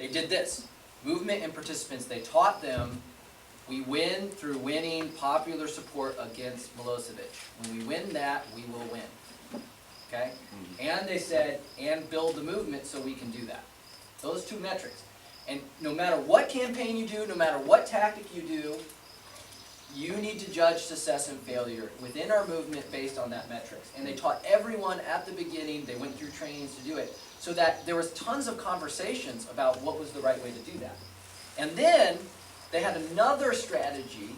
They did this. Movement and participants, they taught them, we win through winning popular support against Milosevic. When we win that, we will win. Okay? And they said, and build the movement so we can do that. Those two metrics. And no matter what campaign you do, no matter what tactic you do, you need to judge success and failure within our movement based on that metrics. And they taught everyone at the beginning, they went through trainings to do it, so that there was tons of conversations about what was the right way to do that. And then they had another strategy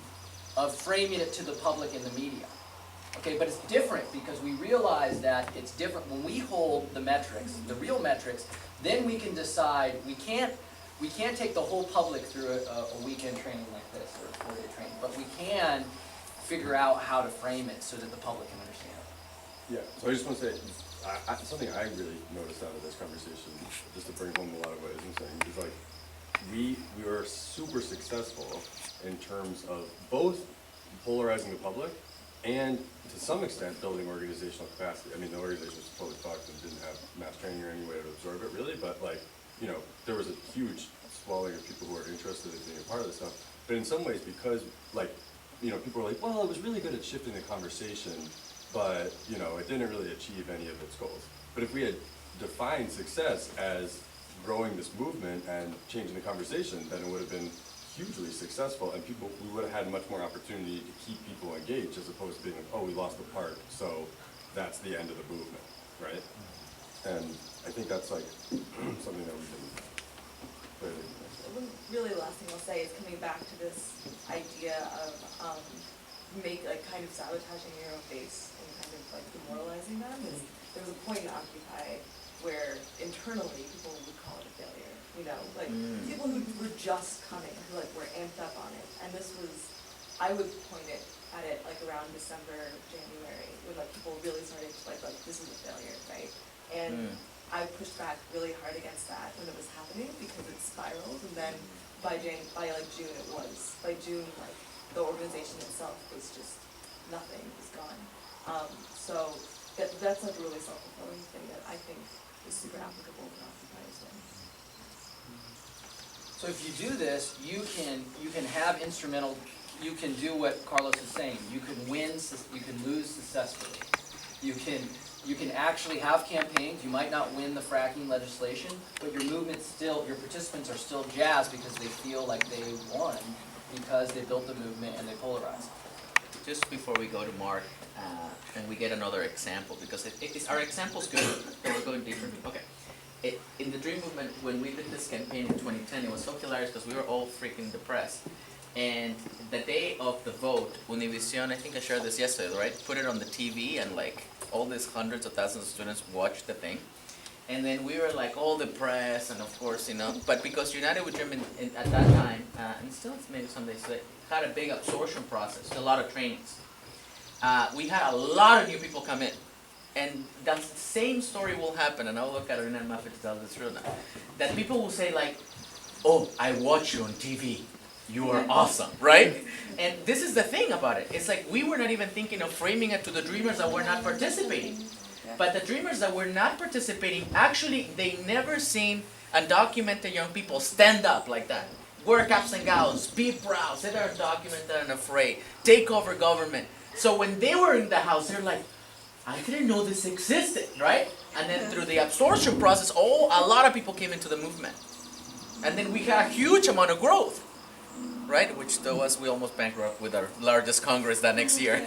of framing it to the public and the media. Okay, but it's different because we realize that it's different. When we hold the metrics, the real metrics, then we can decide, we can't take the whole public through a weekend training like this or a 4-day training, but we can figure out how to frame it so that the public can understand it. Yeah, so I just want to say, something I really noticed out of this conversation, just to bring home a lot of what Ism's saying, is like, we were super successful in terms of both polarizing the public and, to some extent, building organizational capacity. I mean, the organization was totally fucked and didn't have mass training or any way to absorb it, really, but like, you know, there was a huge swelling of people who were interested in being a part of this stuff. But in some ways, because, like, you know, people were like, well, it was really good at shifting the conversation, but, you know, it didn't really achieve any of its goals. But if we had defined success as growing this movement and changing the conversation, then it would have been hugely successful, and we would have had much more opportunity to keep people engaged, as opposed to being like, oh, we lost the part, so that's the end of the movement, right? And I think that's like something that we can clearly. Really, the last thing I'll say is coming back to this idea of kind of sabotaging your own base and kind of like demoralizing them. There was a point in Occupy where internally people would call it a failure. You know, like people who were just coming, who like were amped up on it. And this was, I would point at it like around December, January, when like people really started to like this is a failure, right? And I pushed back really hard against that when it was happening because it spiraled, and then by June it was. By June, like the organization itself was just nothing, it was gone. So that's like a really self-fulfilling thing that I think is super applicable in Occupy as well. So if you do this, you can have instrumental, you can do what Carlos is saying. You can win, you can lose successfully. You can actually have campaigns. You might not win the fracking legislation, but your movement's still, your participants are still jazzed because they feel like they won because they built the movement and they polarized. Just before we go to Mark, and we get another example, because our example's good, but we're going differently. Okay. In the Dream Movement, when we did this campaign in 2010, it was so hilarious because we were all freaking depressed. And the day of the vote, Univision, I think I shared this yesterday, right? Put it on the TV, and like all these hundreds of thousands of students watched the thing. And then we were like all depressed, and of course, you know, but because United with Dream at that time, and still maybe some days, had a big absorption process, a lot of trainings. We had a lot of new people come in. And that same story will happen, and I'll look at Renan Maffitt to tell the truth now, that people will say like, oh, I watch you on TV. You are awesome, right? And this is the thing about it. It's like we were not even thinking of framing it to the dreamers that were not participating. But the dreamers that were not participating, actually, they never seen undocumented young people stand up like that. Wear caps and gowns, be proud, say they're undocumented and afraid, take over government. So when they were in the house, they're like, I didn't know this existed, right? And then through the absorption process, a lot of people came into the movement. And then we had a huge amount of growth, right? Which to us, we almost bankrupt with our largest Congress that next year.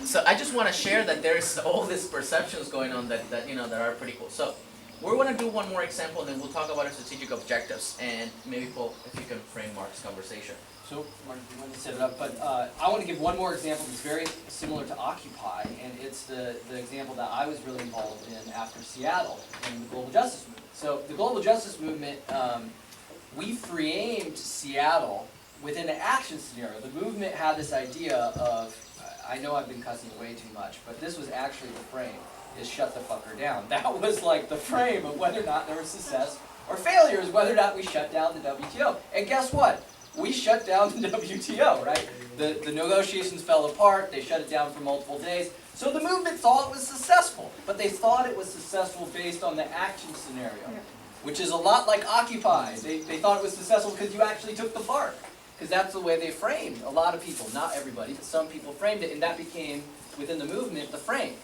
So I just want to share that there's all these perceptions going on that are pretty cool. So we're going to do one more example, and then we'll talk about our strategic objectives. And maybe, Paul, if you can frame Mark's conversation. So, Mark, you want to set it up, but I want to give one more example that's very similar to Occupy, and it's the example that I was really involved in after Seattle in the Global Justice Movement. So the Global Justice Movement, we framed Seattle within an action scenario. The movement had this idea of, I know I've been cussing way too much, but this was actually the frame, is shut the fucker down. That was like the frame of whether or not there was success or failure, is whether or not we shut down the WTO. And guess what? We shut down the WTO, right? The negotiations fell apart, they shut it down for multiple days. So the movement thought it was successful, but they thought it was successful based on the action scenario. which is a lot like Occupy. They thought it was successful because you actually took the park. Because that's the way they framed a lot of people, not everybody, but some people framed it, and that became, within the movement, the frame.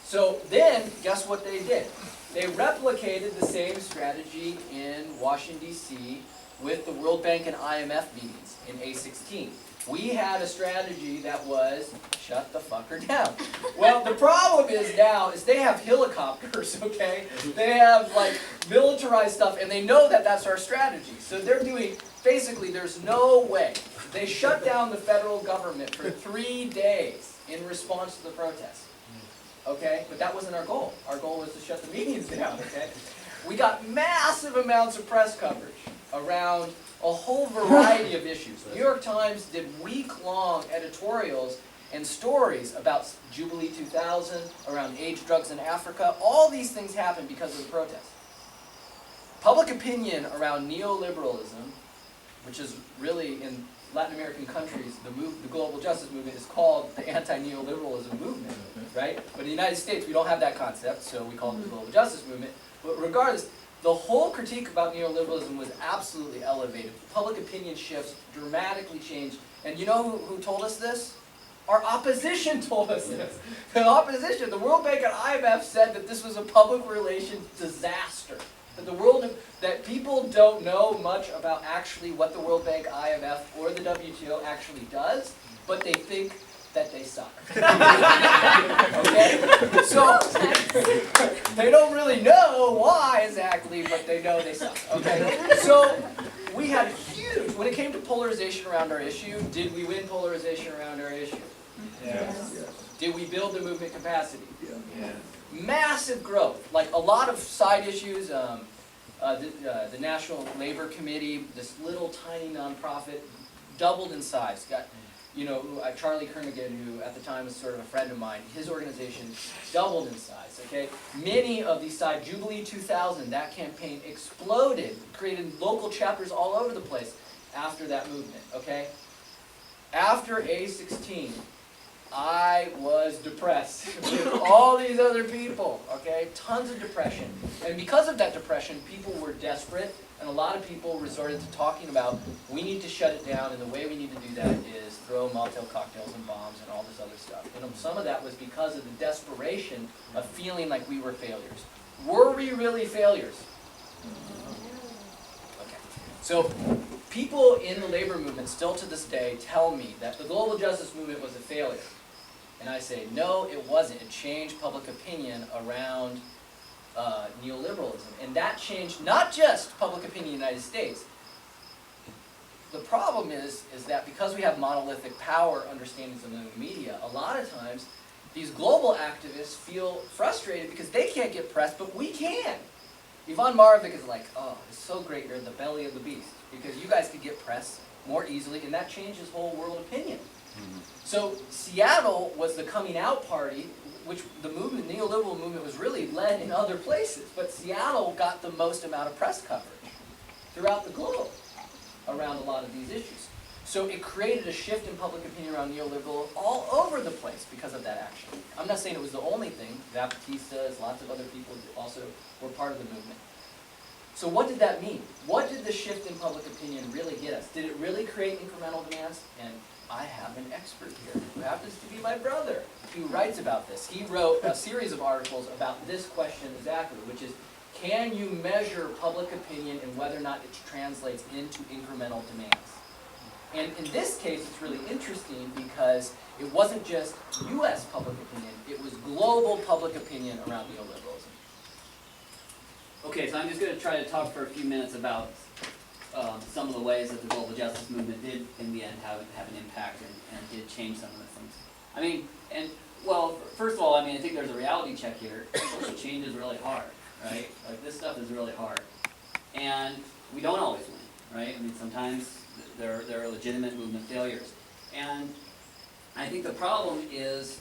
So then, guess what they did? They replicated the same strategy in Washington, D.C. with the World Bank and IMF meetings in A16. We had a strategy that was, shut the fucker down. Well, the problem is now, is they have helicopters, okay? They have, like, militarized stuff, and they know that that's our strategy. So they're doing, basically, there's no way. They shut down the federal government for 3 days in response to the protests. Okay? But that wasn't our goal. Our goal was to shut the meetings down, okay? We got massive amounts of press coverage around a whole variety of issues. New York Times did week-long editorials and stories about Jubilee 2000, around AIDS, drugs in Africa. All these things happened because of the protests. Public opinion around neoliberalism, which is really in Latin American countries, the global justice movement is called the anti-neoliberalism movement, right? But in the United States, we don't have that concept, so we call it the global justice movement. But regardless, the whole critique about neoliberalism was absolutely elevated. Public opinion shifts dramatically changed. And you know who told us this? Our opposition told us this. The opposition, the World Bank and IMF said that this was a public relations disaster. That people don't know much about actually what the World Bank, IMF, or the WTO actually does, but they think that they suck. Okay? So, they don't really know why exactly, but they know they suck. Okay? So, we had huge, when it came to polarization around our issue, did we win polarization around our issue? Yes. Did we build the movement capacity? Yeah. Massive growth, like a lot of side issues. The National Labor Committee, this little tiny nonprofit, doubled in size. Got, you know, Charlie Kernigan, who at the time was sort of a friend of mine, his organization doubled in size. Okay, many of these side Jubilee 2000, that campaign exploded, created local chapters all over the place after that movement. Okay, after A16. I was depressed with all these other people, okay? Tons of depression. And because of that depression, people were desperate, and a lot of people resorted to talking about, we need to shut it down, and the way we need to do that is throw Molotov cocktails and bombs and all this other stuff. And some of that was because of the desperation of feeling like we were failures. Were we really failures? Okay. So, people in the labor movement still to this day tell me that the global justice movement was a failure. And I say, no, it wasn't. It changed public opinion around neoliberalism. And that changed not just public opinion in the United States. The problem is that because we have monolithic power understandings of the media, a lot of times these global activists feel frustrated because they can't get press, but we can. Yvonne Marovic is like, oh, it's so great you're in the belly of the beast, because you guys could get press more easily, and that changes whole world opinion. So Seattle was the coming out party, which the movement, neoliberal movement, was really led in other places, but Seattle got the most amount of press coverage throughout the globe around a lot of these issues. So it created a shift in public opinion around neoliberal all over the place because of that action. I'm not saying it was the only thing. Bapatistas, lots of other people also were part of the movement. So what did that mean? What did the shift in public opinion really get us? Did it really create incremental demands? And I have an expert here who happens to be my brother who writes about this. He wrote a series of articles about this question exactly, which is, can you measure public opinion and whether or not it translates into incremental demands? And in this case, it's really interesting because it wasn't just U.S. public opinion, it was global public opinion around neoliberalism. Okay, so I'm just going to try to talk for a few minutes about some of the ways that the global justice movement did, in the end, have an impact and did change some of the things. I mean, well, first of all, I mean, I think there's a reality check here. Social change is really hard, right? Like, this stuff is really hard. And we don't always win, right? I mean, sometimes there are legitimate movement failures. And I think the problem is,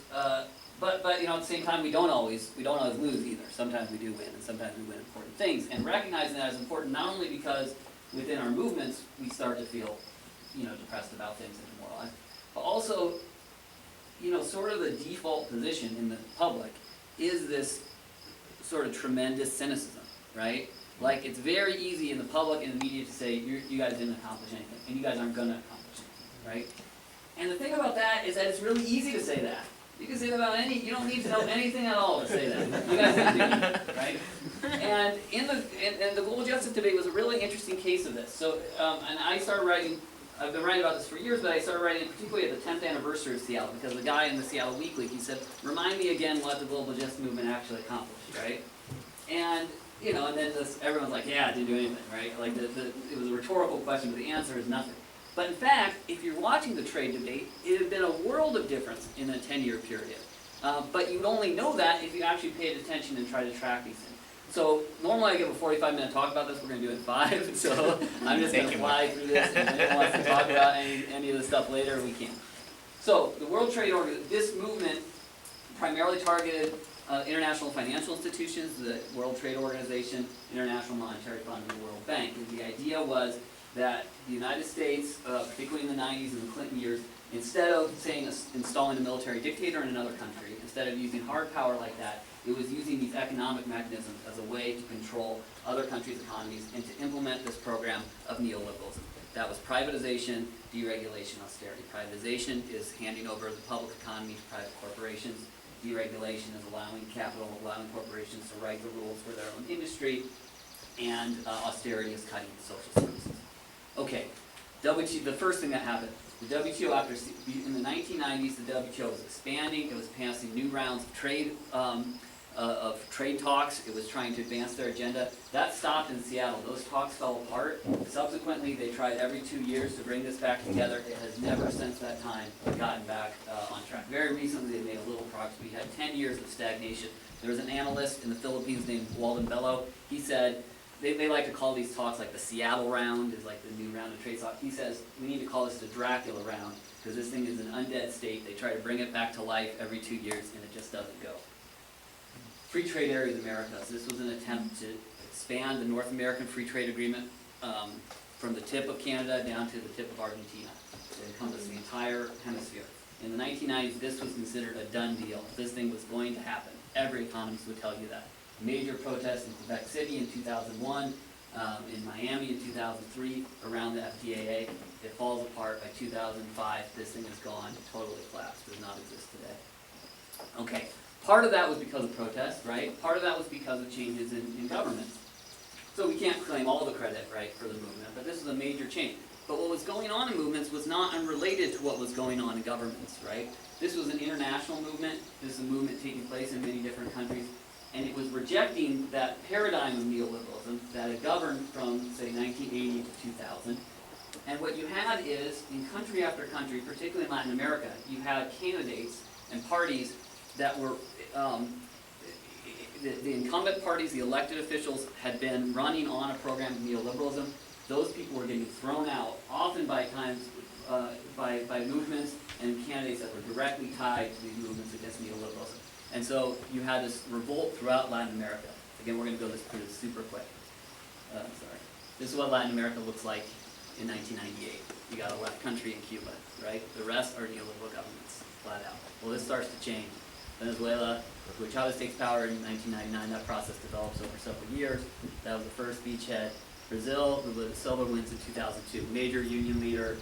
but you know, at the same time, we don't always lose either. Sometimes we do win, and sometimes we win important things. And recognizing that is important not only because within our movements we start to feel, you know, depressed about things and demoralized, but also, you know, sort of the default position in the public is this sort of tremendous cynicism, right? Like, it's very easy in the public and the media to say, you guys didn't accomplish anything, and you guys aren't gonna accomplish anything, right? And the thing about that is that it's really easy to say that. You can say that about you don't need to know anything at all to say that. You guys didn't do it, right? And and the global justice debate was a really interesting case of this. So, and I started writing, I've been writing about this for years, but I started writing particularly at the 10th anniversary of Seattle, because the guy in the Seattle Weekly, he said, remind me again what the global justice movement actually accomplished, right? And, you know, and then everyone's like, yeah, it didn't do anything, right? Like, it was a rhetorical question, but the answer is nothing. But in fact, if you're watching the trade debate, it had been a world of difference in a 10-year period. But you'd only know that if you actually paid attention and tried to track these things. So normally I give a 45-minute talk about this. We're going to do it in 5. So I'm just going to fly through this. And if anyone wants to talk about any of the stuff later, we can. So the World Trade Organization, this movement primarily targeted international financial institutions, the World Trade Organization, International Monetary Fund, and the World Bank. And the idea was that the United States, particularly in the 90s and the Clinton years, instead of installing a military dictator in another country, instead of using hard power like that, it was using these economic mechanisms as a way to control other countries' economies and to implement this program of neoliberalism. That was privatization, deregulation, austerity. Privatization is handing over the public economy to private corporations. Deregulation is allowing capital, allowing corporations to write the rules for their own industry. And austerity is cutting social services. Okay, the first thing that happened, the WTO in the 1990s, the WTO was expanding. It was passing new rounds of trade talks. It was trying to advance their agenda. That stopped in Seattle. Those talks fell apart. Subsequently, they tried every 2 years to bring this back together. It has never since that time gotten back on track. Very recently, they made a little progress. We had 10 years of stagnation. There was an analyst in the Philippines named Walden Bello. He said, they like to call these talks like the Seattle round, is like the new round of trade talks. He says, we need to call this the Dracula round, because this thing is an undead state. They try to bring it back to life every 2 years, and it just doesn't go. Free Trade Area of the Americas. This was an attempt to expand the North American Free Trade Agreement from the tip of Canada down to the tip of Argentina. It encompassed the entire hemisphere. In the 1990s, this was considered a done deal. This thing was going to happen. Every economist would tell you that. Major protests in Quebec City in 2001, in Miami in 2003, around the FTAA. It falls apart by 2005. This thing is gone, totally collapsed, does not exist today. Okay, part of that was because of protests, right? Part of that was because of changes in governments. So we can't claim all the credit, right, for the movement, but this is a major change. But what was going on in movements was not unrelated to what was going on in governments, right? This was an international movement. This is a movement taking place in many different countries. And it was rejecting that paradigm of neoliberalism that had governed from, say, 1980 to 2000. And what you had is, in country after country, particularly in Latin America, you had candidates and parties that were, the incumbent parties, the elected officials, had been running on a program of neoliberalism. Those people were getting thrown out, often by movements and candidates that were directly tied to these movements against neoliberalism. And so you had this revolt throughout Latin America. Again, we're going to go through this super quick. Sorry. This is what Latin America looks like in 1998. You got a left country in Cuba, right? The rest are neoliberal governments, flat out. Well, this starts to change. Venezuela, where Chavez takes power in 1999, that process develops over several years. That was the first beachhead. Brazil, Lula da Silva wins in 2002. Major union leader,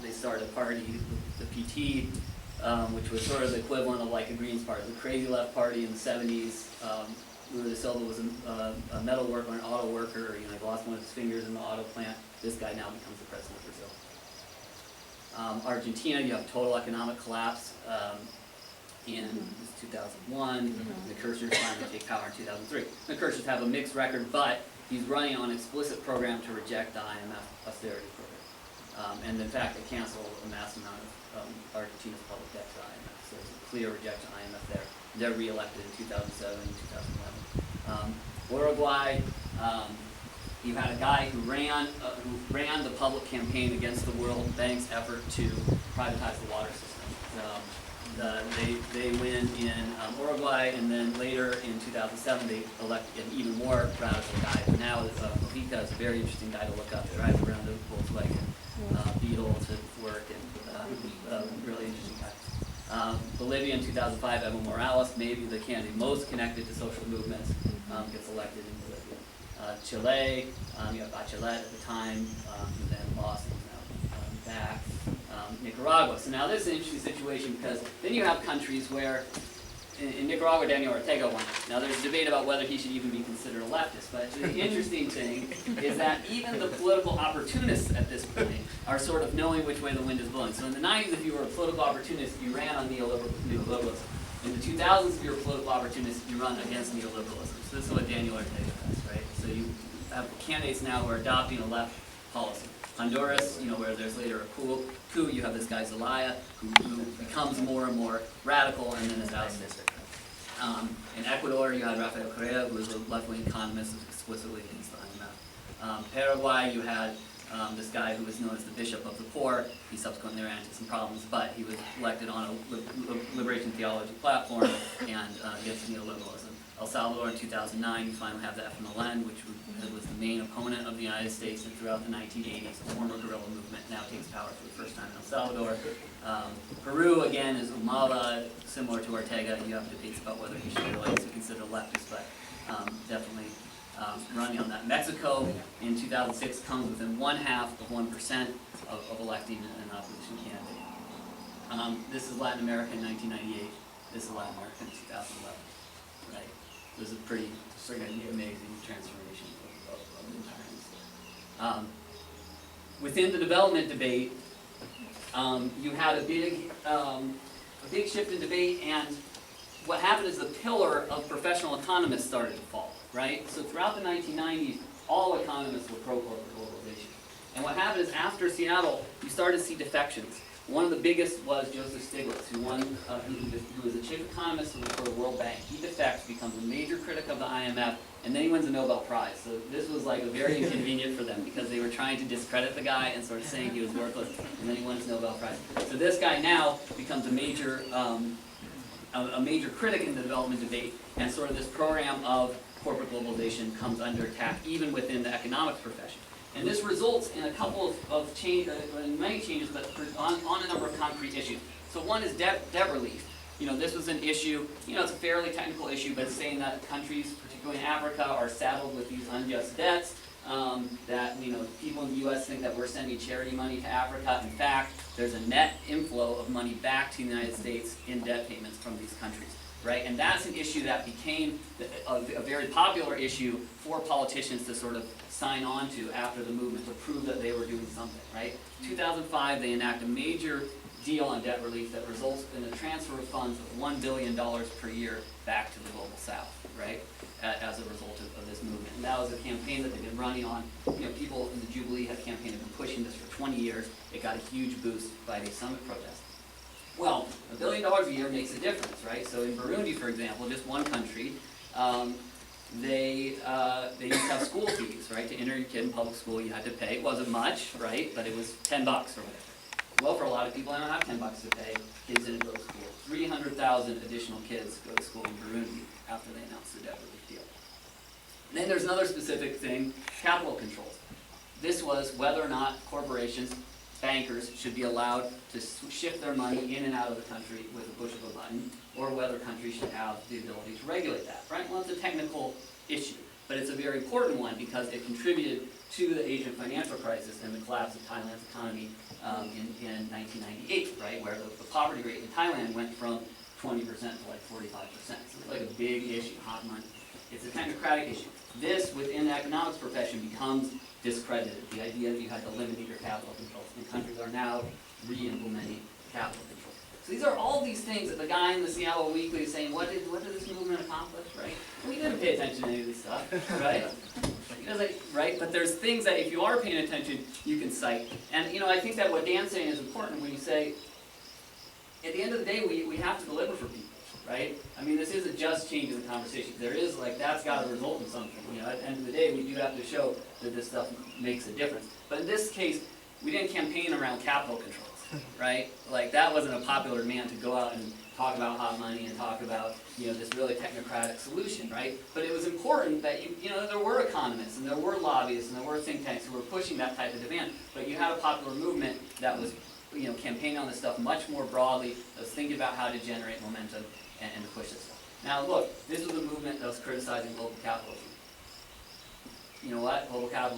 they started a party, the PT, which was sort of the equivalent of like a Greens party, the crazy left party in the 70s. Lula da Silva was a metal worker, an auto worker. He lost one of his fingers in the auto plant. This guy now becomes the president of Brazil. Argentina, you have total economic collapse in 2001. The Kirchner's finally take power in 2003. The Kirchner's have a mixed record, but he's running on an explicit program to reject the IMF austerity program. And in fact, they canceled a massive amount of Argentina's public debt to IMF. So there's a clear rejection of IMF there. They're re-elected in 2007 and 2011. Uruguay, you had a guy who ran the public campaign against the World Bank's effort to privatize the water system. They win in Uruguay, and then later in 2007 they elect an even more radical guy. Now Mojica is a very interesting guy to look up. They drive around the Volkswagen Beetle to work, and really interesting guy. Bolivia in 2005, Evo Morales, maybe the candidate most connected to social movements, gets elected in Bolivia. Chile, you have Bachelet at the time, who then lost and is now back, Nicaragua. So now this is an interesting situation because then you have countries where in Nicaragua, Daniel Ortega won. Now there's debate about whether he should even be considered a leftist, but the interesting thing is that even the political opportunists at this point are sort of knowing which way the wind is blowing. So in the 90s, if you were a political opportunist, you ran on neoliberalism. In the 2000s, if you're a political opportunist, you run against neoliberalism. So this is what Daniel Ortega does, right? So you have candidates now who are adopting a left policy. Honduras, where there's later a coup, you have this guy Zelaya, who becomes more and more radical and then is ousted. In Ecuador, you had Rafael Correa, who was a left-wing economist, explicitly against the IMF. Paraguay, you had this guy who was known as the Bishop of the Poor. He subsequently ran into some problems, but he was elected on a liberation theology platform and against neoliberalism. El Salvador in 2009, you finally have the FMLN, which was the main opponent of the United States, and throughout the 1980s, the former guerrilla movement now takes power for the first time in El Salvador. Peru, again, is Humala, similar to Ortega. You have debates about whether he should be considered a leftist, but definitely running on that. Mexico in 2006 comes within 1/2% of electing an opposition candidate. This is Latin America in 1998. This is Latin America in 2011. Right? It was a pretty amazing transformation of the environment. Within the development debate, you had a big shift in debate, and what happened is the pillar of professional economists started to fall. Right? So throughout the 1990s, all economists were pro-corporate globalization. And what happened is after Seattle, you started to see defections. One of the biggest was Joseph Stiglitz, who was the chief economist for the World Bank. He defects, becomes a major critic of the IMF, and then he wins a Nobel Prize. So this was like very inconvenient for them because they were trying to discredit the guy and sort of saying he was worthless, and then he wins a Nobel Prize. So this guy now becomes a major critic in the development debate, and sort of this program of corporate globalization comes under attack even within the economics profession. And this results in a couple of many changes, but on a number of concrete issues. So one is debt relief. This was an issue, it's a fairly technical issue, but it's saying that countries, particularly in Africa, are saddled with these unjust debts, that, people in the U.S. think that we're sending charity money to Africa. In fact, there's a net inflow of money back to the United States in debt payments from these countries. Right? And that's an issue that became a very popular issue for politicians to sort of sign on to after the movement to prove that they were doing something, right? 2005, they enact a major deal on debt relief that results in a transfer of funds of $1 billion per year back to the global south, right? As a result of this movement. And that was a campaign that they've been running on. People in the Jubilee campaign have been pushing this for 20 years. It got a huge boost by the summit protest. Well, $1 billion a year makes a difference, right? So in Burundi, for example, just one country, they used to have school fees, right? To enter your kid in public school, you had to pay. It wasn't much, right? But it was $10 or whatever. Well, for a lot of people, I don't have $10 to pay. Kids didn't go to school. 300,000 additional kids go to school in Burundi after they announced the debt relief deal. And then there's another specific thing, capital controls. This was whether or not corporations, bankers should be allowed to shift their money in and out of the country with a push of a button, or whether countries should have the ability to regulate that, right? Well, it's a technical issue, but it's a very important one because it contributed to the Asian financial crisis and the collapse of Thailand's economy in 1998, right? Where the poverty rate in Thailand went from 20% to like 45%. So it's like a big issue, hot money. It's a technocratic issue. This, within the economics profession, becomes discredited. The idea that you had to limit your capital controls, and countries are now re-implementing capital controls. So these are all these things that the guy in the Seattle Weekly is saying, what did this movement accomplish, right? Well, he didn't pay attention to any of this stuff, right? He doesn't, right? But there's things that if you are paying attention, you can cite. And I think that what Dan's saying is important when you say, at the end of the day, we have to deliver for people. Right? I mean, this isn't just changing the conversation. There is, that's got to result in something. At the end of the day, we do have to show that this stuff makes a difference. But in this case, we didn't campaign around capital controls, right? That wasn't a popular demand to go out and talk about hot money and talk about, this really technocratic solution, right? But it was important that, there were economists and there were lobbyists and there were think tanks who were pushing that type of demand. But you had a popular movement that was, campaigning on this stuff much more broadly, that was thinking about how to generate momentum and to push this stuff. Now look, this was a movement that was criticizing global capitalism. you know what, global capitalism